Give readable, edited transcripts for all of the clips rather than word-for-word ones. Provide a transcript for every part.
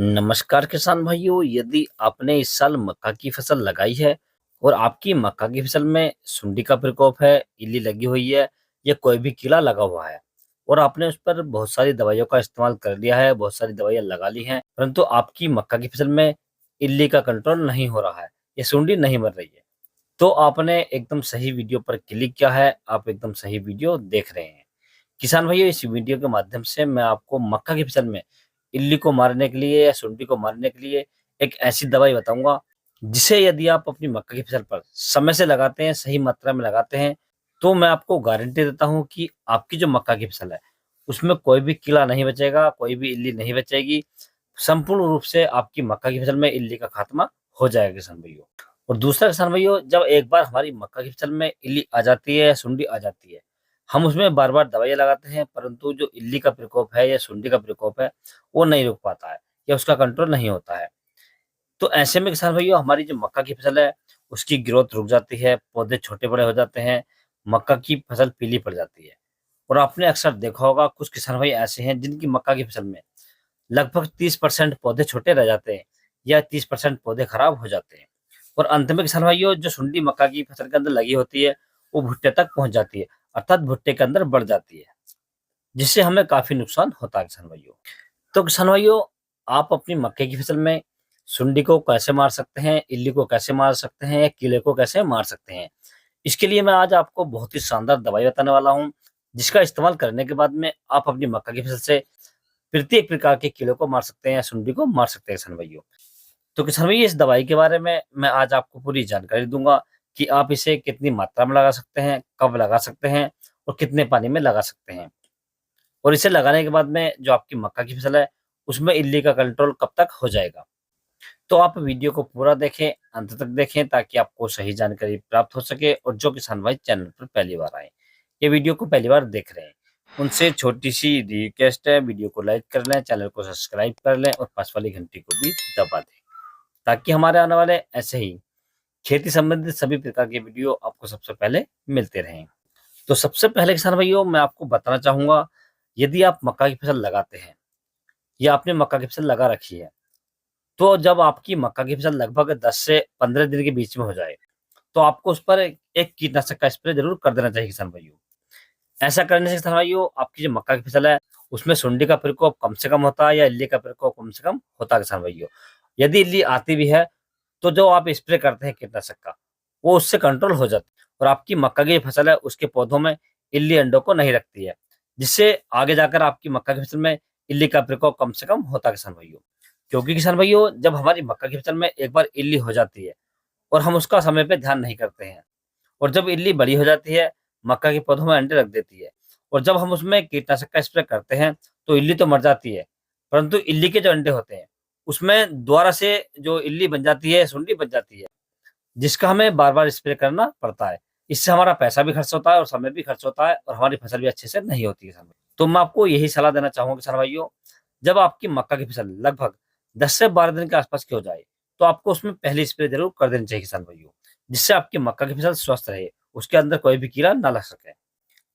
नमस्कार किसान भाइयों। यदि आपने इस साल मक्का की फसल लगाई है और आपकी मक्का की फसल में सुंडी का प्रकोप है, इल्ली लगी हुई है या कोई भी कीड़ा लगा हुआ है और आपने उस पर बहुत सारी दवाइयों का इस्तेमाल कर लिया है, बहुत सारी दवाइयां लगा ली हैं, परंतु आपकी मक्का की फसल में इल्ली का कंट्रोल नहीं हो रहा है, ये सुंडी नहीं मर रही है, तो आपने एकदम सही वीडियो पर क्लिक किया है। आप एकदम सही वीडियो देख रहे हैं। किसान भाइयों, इस वीडियो के माध्यम से मैं आपको मक्का की फसल में इल्ली को मारने के लिए या सुंडी को मारने के लिए एक ऐसी दवाई बताऊंगा, जिसे यदि आप अपनी मक्का की फसल पर समय से लगाते हैं, सही मात्रा में लगाते हैं, तो मैं आपको गारंटी देता हूं कि आपकी जो मक्का की फसल है उसमें कोई भी कीड़ा नहीं बचेगा, कोई भी इल्ली नहीं बचेगी। संपूर्ण रूप से आपकी मक्का की फसल में इल्ली का खात्मा हो जाएगा किसान भाइयों। और दूसरा किसान भाइयों, जब एक बार हमारी मक्का की फसल में इल्ली आ जाती है या सुंडी आ जाती है, हम उसमें बार-बार दवाइयाँ लगाते हैं, परंतु जो इल्ली का प्रकोप है या सुंडी का प्रकोप है, वो नहीं रुक पाता है या उसका कंट्रोल नहीं होता है। तो ऐसे में किसान भाइयों, हमारी जो मक्का की फसल है, उसकी ग्रोथ रुक जाती है, पौधे छोटे-बड़े हो जाते हैं, मक्का की फसल पीली पड़ जाती है। और आपने अक्सर देखा होगा, कुछ किसान भाई ऐसे हैं जिनकी मक्का की फसल में लगभग 30% पौधे छोटे रह जाते हैं या 30% पौधे खराब हो जाते हैं। और अंत में किसान भाइयों, जो सुंडी मक्का की फसल के अंदर लगी होती है, वो भुट्टे तक पहुँच जाती है, अर्थात भुट्टे के अंदर बढ़ जाती है, जिससे हमें काफ़ी नुकसान होता है किसान भाइयों। तो किसान भाइयों, आप अपनी मक्के की फसल में सुंडी को कैसे मार सकते हैं, इल्ली को कैसे मार सकते हैं या कीड़े को कैसे मार सकते हैं? इसके लिए मैं आज आपको बहुत ही शानदार दवाई बताने वाला हूँ, जिसका इस्तेमाल करने के बाद में आप अपनी मक्का की फसल से प्रत्येक प्रकार के कीड़े को मार सकते हैं या सुंडी को मार सकते हैं किसान भाइयों। तो किसान भाई, इस दवाई के बारे में मैं आज आपको पूरी जानकारी दूँगा कि आप इसे कितनी मात्रा में लगा सकते हैं, कब लगा सकते हैं और कितने पानी में लगा सकते हैं। और इसे लगाने के बाद में जो आपकी मक्का की फसल है, उसमें इल्ली का कंट्रोल कब तक हो जाएगा। तो आप वीडियो को पूरा देखें, अंत तक देखें, ताकि आपको सही जानकारी प्राप्त हो सके। और जो किसान भाई चैनल पर पहली बार आए, ये वीडियो को पहली बार देख रहे हैं, उनसे छोटी-सी रिक्वेस्ट है, वीडियो को लाइक कर लें, चैनल को सब्सक्राइब कर लें और पास वाली घंटी को भी दबा दें, ताकि हमारे आने वाले ऐसे ही खेती संबंधित सभी प्रकार के वीडियो आपको सबसे पहले मिलते रहें। तो सबसे पहले किसान भाइयों, मैं आपको बताना चाहूँगा, यदि आप मक्का की फसल लगाते हैं या आपने मक्का की फसल लगा रखी है, तो जब आपकी मक्का की फसल लगभग 10 से 15 दिन के बीच में हो जाए, तो आपको उस पर एक कीटनाशक का स्प्रे ज़रूर कर देना चाहिए किसान भाइयों। ऐसा करने से किसान भाइयों, आपकी जो मक्का की फसल है, उसमें सुंडी का प्रकोप कम से कम होता है या इल्ली का प्रकोप कम से कम होता है किसान भाइयों। यदि इल्ली आती भी है, तो जो आप स्प्रे करते हैं कीटनाशक का, वो उससे कंट्रोल हो जाता है और आपकी मक्का की जो फसल है, उसके पौधों में इल्ली अंडों को नहीं रखती है, जिससे आगे जाकर आपकी मक्का की फसल में इल्ली का प्रकोप कम से कम होता है किसान भाइयों। क्योंकि किसान भाइयों, जब हमारी मक्का की फसल में एक बार इल्ली हो जाती है और हम उसका समय पे ध्यान नहीं करते हैं, और जब इल्ली बड़ी हो जाती है, मक्का के पौधों में अंडे रख देती है, और जब हम उसमें कीटनाशक का स्प्रे करते हैं, तो इल्ली तो मर जाती है, परंतु इल्ली के जो अंडे होते हैं, उसमें दोबारा से जो इल्ली बन जाती है, सुंडी बन जाती है, जिसका हमें बार-बार स्प्रे करना पड़ता है। इससे हमारा पैसा भी खर्च होता है और समय भी खर्च होता है और हमारी फसल भी अच्छे से नहीं होती है किसान भाई। तो मैं आपको यही सलाह देना चाहूँगा किसान भाइयों, जब आपकी मक्का की फसल लगभग 10 से 12 दिन के आस-पास की हो जाए, तो आपको उसमें पहली स्प्रे ज़रूर कर देनी चाहिए किसान भाइयों, जिससे आपकी मक्का की फसल स्वस्थ रहे, उसके अंदर कोई भी कीड़ा ना लग सके।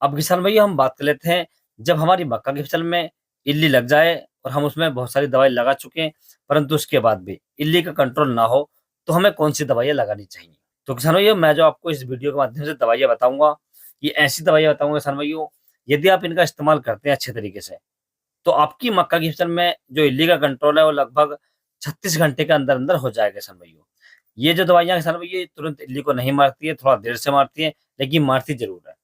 अब किसान भैया, हम बात कर लेते हैं, जब हमारी मक्का की फसल में इल्ली लग जाए और हम उसमें बहुत सारी दवाई लगा चुके हैं, परंतु उसके बाद भी इल्ली का कंट्रोल ना हो, तो हमें कौन-सी दवाइयाँ लगानी चाहिए? तो किसान भैया, मैं जो आपको इस वीडियो के माध्यम से दवाइयाँ बताऊँगा, ये ऐसी दवाइयाँ बताऊँगा किसान भाइयों, यदि आप इनका इस्तेमाल करते हैं अच्छे तरीके से, तो आपकी मक्का की फसल में जो इल्ली का कंट्रोल है, वो लगभग 36 घंटे के अंदर-अंदर हो जाएगा किसान भाइयों। ये जो दवाइयाँ किसान भैया, ये तुरंत इल्ली को नहीं मारती है, थोड़ा देर से मारती है, लेकिन मारती ज़रूर है।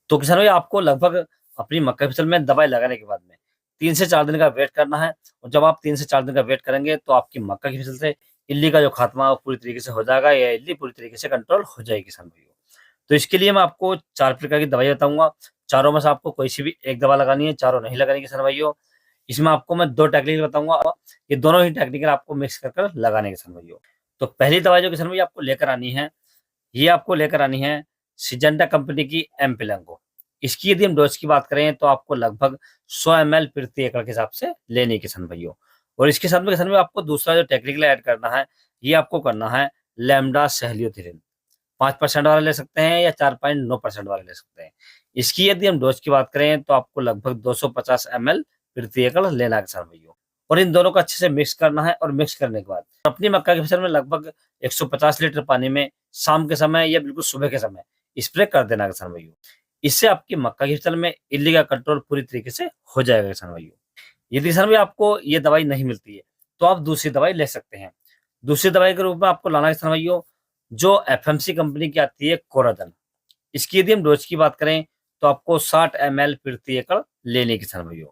तो किसान भाई, आपको लगभग अपनी मक्का की फसल में दवाई लगाने के बाद में 3 से 4 दिन का वेट करना है, और जब आप 3 से 4 दिन का वेट करेंगे, तो आपकी मक्का की फसल से इल्ली का जो खात्मा है, वो पूरी तरीके से हो जाएगा या इल्ली पूरी तरीके से कंट्रोल हो जाएगी किसान भाइयों। तो इसके लिए मैं आपको 4 प्रकार की दवाई बताऊँगा, चारों में से आपको कोई सी भी एक दवा लगानी है, चारों नहीं लगानी किसान भाइयों। इसमें आपको मैं 2 टेक्निक बताऊँगा, ये दोनों ही टेक्निक आपको मिक्स कर कर लगाने हैं किसान भाइयों। तो पहली दवाई जो किसान भैया आपको लेकर आनी है, ये आपको लेकर आनी है सिजेंटा कंपनी की एमपिलैंगो। इसकी यदि हम डोज़ की बात करें, तो आपको लगभग 100 एमएल प्रति एकड़ के हिसाब से लेनी है किसान भाइयों। और इसके साथ में किसान भाई, आपको दूसरा जो टेक्निकल ऐड करना है, ये आपको करना है लैम्ब्डा सेल्यूथिरिन। 5% वाला ले सकते हैं या 4.9% वाला ले सकते हैं। इसकी यदि हम डोज़ की बात करें, तो आपको लगभग 250 एमएल प्रति एकड़ लेना है किसान भाइयों। और इन दोनों को अच्छे से मिक्स करना है। और मिक्स करने के बाद अपनी मक्का की फसल में लगभग 150 लीटर पानी में शाम के समय या बिल्कुल सुबह के समय स्प्रे कर देना किसान भाइयों। इससे आपकी मक्का की फसल में इल्ली का कंट्रोल पूरी तरीके से हो जाएगा किसान भाइयों। यदि किसान भाई आपको ये दवाई नहीं मिलती है तो आप दूसरी दवाई ले सकते हैं। दूसरी दवाई के रूप में आपको लाना है किसान भाइयों जो एफएमसी कंपनी की आती है कोराधन। इसकी यदि हम डोज की बात करें तो आपको 60 ml प्रति एकड़ लेने की किसान भाइयों।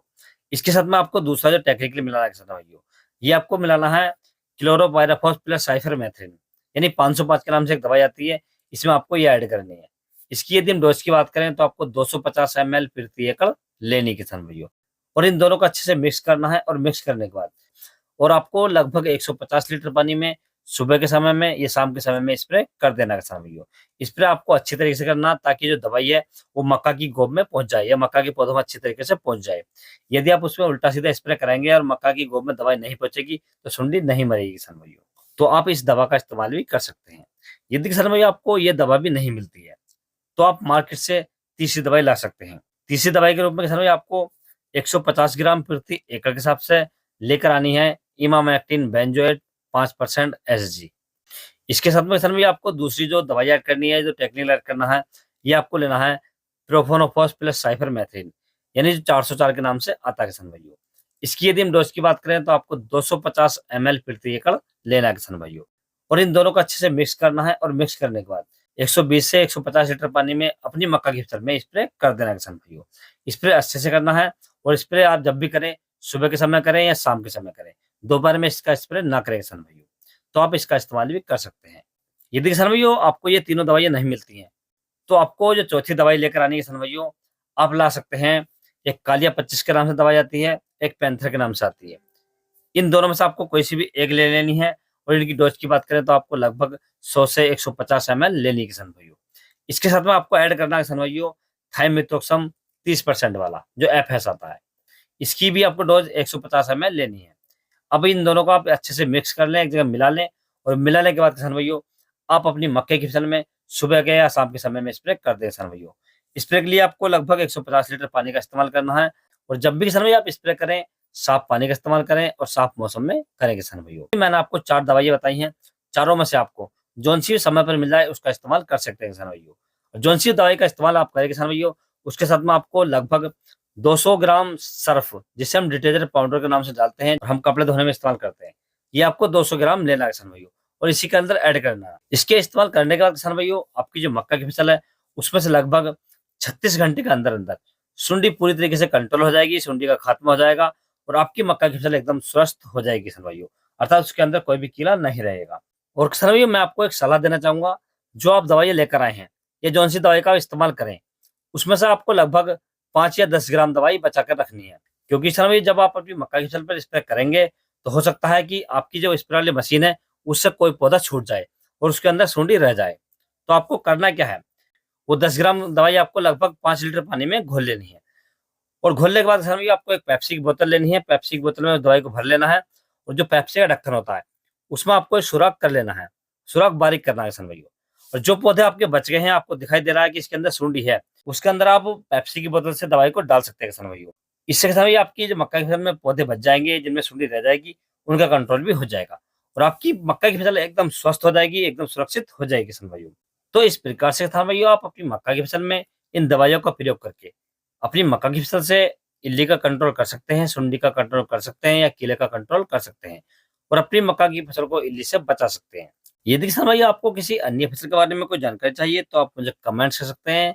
इसके साथ में आपको दूसरा जो टेक्निकली मिलाना है किसान भाइयों, ये आपको मिलाना है क्लोरोपाइराफॉस प्लस साइफरमेथ्रिन, यानी 505 के नाम से एक दवाई आती है। इसमें आपको ये ऐड करनी है। इसकी यदि हम डोज की बात करें तो आपको 250 ml प्रति एकड़ लेनी है किसान भाइयों। और इन दोनों को अच्छे से मिक्स करना है। और मिक्स करने के बाद और आपको लगभग 150 लीटर पानी में सुबह के समय में या शाम के समय में स्प्रे कर देना है किसान भाइयों। स्प्रे आपको अच्छी तरीके से करना ताकि जो दवाई है वो मक्का की गोब में पहुंच जाए या मक्का के पौधों में अच्छी तरीके से पहुंच जाए। यदि आप उसमें उल्टा सीधा स्प्रे कराएंगे और मक्का की गोब में दवाई नहीं पहुंचेगी तो सुंडी नहीं मरेगी किसान भाइयों। तो आप इस दवा का इस्तेमाल भी कर सकते हैं। यदि किसान भाइयों आपको ये दवा भी नहीं मिलती है तो आप मार्केट से तीसरी दवाई ला सकते हैं। तीसरी दवाई के रूप में किसान भाई आपको 150 ग्राम प्रति एकड़ के हिसाब से लेकर आनी है इमामेक्टिन बेंजोएट 5% एसजी। इसके साथ में किसान भाई आपको दूसरी जो दवाई ऐड करनी है, जो टेक्निकल ऐड करना है, ये आपको लेना है प्रोफोनोफॉस प्लस साइफरमेथ्रिन, यानी जो 404 के नाम से आता है किसान भाइयों। इसकी यदि हम डोज की बात करें तो आपको 250 ml प्रति एकड़ लेना है किसान भाइयों। और इन दोनों को अच्छे से मिक्स करना है। और मिक्स करने के बाद 120 से 150 लीटर पानी में अपनी मक्का की फसल में स्प्रे कर देना है किसान भाइयों। स्प्रे अच्छे से करना है। और स्प्रे आप जब भी करें, सुबह के समय करें या शाम के समय करें, दोपहर में इसका स्प्रे ना करें किसान भाइयों। तो आप इसका इस्तेमाल भी कर सकते हैं। यदि किसान भाइयों आपको ये तीनों दवाइयाँ नहीं मिलती हैं तो आपको जो चौथी दवाई लेकर आनी है किसान भाइयों, आप ला सकते हैं। एक कालिया 25 के नाम से दवाई आती है, एक पैंथर के नाम से आती है। इन दोनों में से आपको कोई सी भी एक ले लेनी है। और इनकी डोज की बात करें तो आपको लगभग 100 से 150 ml लेनी है किसान भाइयों। इसके साथ में आपको ऐड करना है किसान भाइयों थाइमेथोक्सम 30% वाला जो एफएस आता है। इसकी भी आपको डोज 150 ml लेनी है। अब इन दोनों को आप अच्छे से मिक्स कर लें, एक जगह मिला लें। और मिलाने के बाद किसान भाइयों आप अपनी मक्के की फसल में सुबह के या शाम के समय में स्प्रे कर दें किसान भाइयों। स्प्रे के लिए आपको लगभग 150 लीटर पानी का इस्तेमाल करना है। और जब भी किसान भाई आप स्प्रे करें, साफ पानी का इस्तेमाल करें और साफ मौसम में करें किसान भाइयों। मैंने आपको 4 दवाइयाँ बताई हैं, चारों में से आपको जौन सी समय पर मिल जाए उसका इस्तेमाल कर सकते हैं किसान भाइयों। और जौन सी दवाई का इस्तेमाल आप करें किसान भाइयों, उसके साथ में आपको लगभग 200 ग्राम सर्फ, जिसे हम डिटर्जेंट पाउडर के नाम से डालते हैं और हम कपड़े धोने में इस्तेमाल करते हैं, ये आपको 200 ग्राम लेना है किसान भाइयों। और इसी के अंदर ऐड करना है। इसके इस्तेमाल करने के बाद किसान भाइयों आपकी जो मक्का की फसल है उसमें से लगभग 36 घंटे के अंदर अंदर सुंडी पूरी तरीके से कंट्रोल हो जाएगी, सुंडी का खात्मा हो जाएगा। और आपकी मक्का की फसल एकदम स्वस्थ हो जाएगी किसान भाइयों, अर्थात उसके अंदर कोई भी कीड़ा नहीं रहेगा। और किसान भाइयों मैं आपको एक सलाह देना चाहूंगा, जो आप दवाइयाँ लेकर आए हैं या जौन सी दवाई का इस्तेमाल करें, उसमें से आपको लगभग 5 या 10 ग्राम दवाई बचा कर रखनी है। क्योंकि किसान भाई जब आप अपनी मक्का की फसल पर स्प्रे करेंगे तो हो सकता है कि आपकी जो स्प्रे वाली मशीन है उससे कोई पौधा छूट जाए और उसके अंदर सुंडी रह जाए। तो आपको करना क्या है, वो 10 ग्राम दवाई आपको लगभग 5 लीटर पानी में घोल लेनी है। और घोलने के बाद किसान भाई आपको एक पेप्सी की बोतल लेनी है। पेप्सी की बोतल में दवाई को भर लेना है। और जो पेप्सी का ढक्कन होता है उसमें आपको एक सुराख कर लेना है, सुराख बारीक करना है किसान भाइयों। और जो पौधे आपके बच गए हैं, आपको दिखाई दे रहा है कि इसके अंदर सुंडी है, उसके अंदर आप पेप्सी की बोतल से दवाई को डाल सकते हैं किसान भाइयों। इससे किसान भाई आपकी जो मक्का की फसल में पौधे बच जाएंगे, जिनमें सुंडी रह जाएगी, उनका कंट्रोल भी हो जाएगा। और आपकी मक्का की फसल एकदम स्वस्थ हो जाएगी, एकदम सुरक्षित हो जाएगी किसान भाइयों। तो इस प्रकार से किसान भाइयों आप अपनी मक्का की फसल में इन दवाइयों का प्रयोग करके अपनी मक्का की फसल से इल्ली का कंट्रोल कर सकते हैं, सुंडी का कंट्रोल कर सकते हैं या कीड़े का कंट्रोल कर सकते हैं। और अपनी मक्का की फसल को इल्ली से बचा सकते हैं। यदि किसान भाई आपको किसी अन्य फसल के बारे में कोई जानकारी चाहिए तो आप मुझे कमेंट्स कर सकते हैं।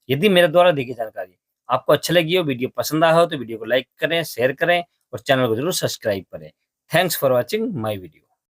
यदि मेरे द्वारा दी गई जानकारी आपको अच्छी लगी हो, वीडियो पसंद आया हो, तो वीडियो को लाइक करें, शेयर करें और चैनल को जरूर सब्सक्राइब करें। Thanks for watching my video.